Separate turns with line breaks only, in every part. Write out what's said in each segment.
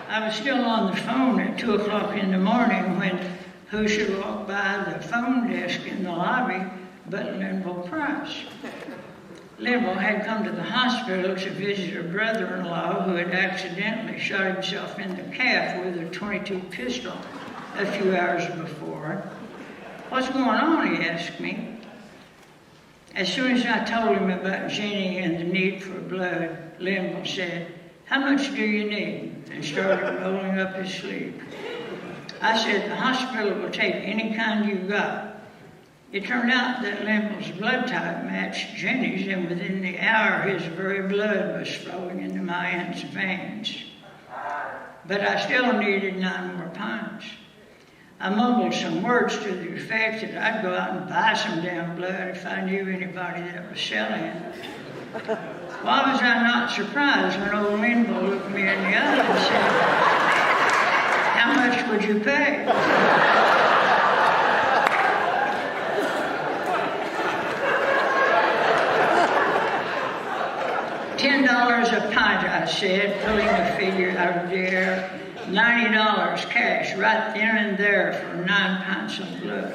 I was still on the phone at 2 o'clock in the morning when who should walk by the phone desk in the lobby but Linville Price. Linville had come to the hospital to visit a brother-in-law who had accidentally shot himself in the calf with a .22 pistol a few hours before. "What's going on?" he asked me. As soon as I told him about Jenny and the need for blood, Linville said, "How much do you need?" and started rolling up his sleeve. I said, "The hospital will take any kind you got." It turned out that Linville's blood type matched Jenny's, and within the hour his very blood was flowing into my aunt's veins. But I still needed 9 more pints. I mumbled some words to the effect that I'd go out and buy some damn blood if I knew anybody that was selling it. Why was I not surprised when old Linville looked me in the eye and said, "How much would you pay?" $10 a pint, I said, pulling the figure out of the air. $90 cash right then and there for 9 pints of blood.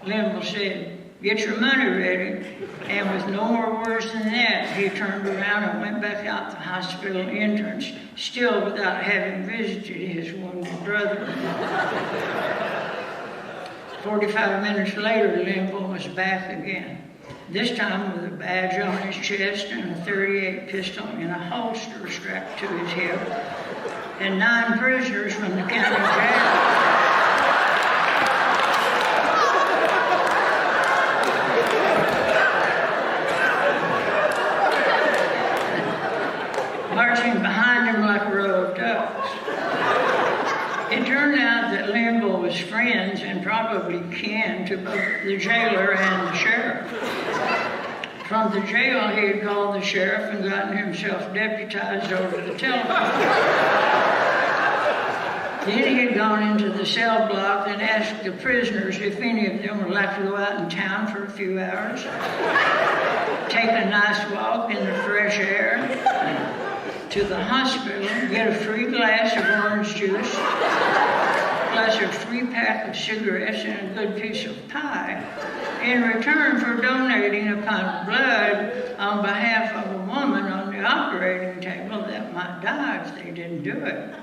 Linville said, "Get your money ready." And with no more words than that, he turned around and went back out the hospital entrance, still without having visited his wounded brother. 45 minutes later, Linville was back again, this time with a badge on his chest and a .38 pistol in a holster strapped to his hip, and 9 prisoners from the county jail. Marching behind him like a row of ducks. It turned out that Linville was friends and probably kin to both the jailer and the sheriff. From the jail, he had called the sheriff and gotten himself deputized over the telephone. Then he had gone into the cell block and asked the prisoners if any of them would like to go out in town for a few hours, take a nice walk in the fresh air, to the hospital, get a free glass of orange juice, plus a free pack of cigarettes and a good piece of pie, in return for donating a pint of blood on behalf of a woman on the operating table that might die if they didn't do it.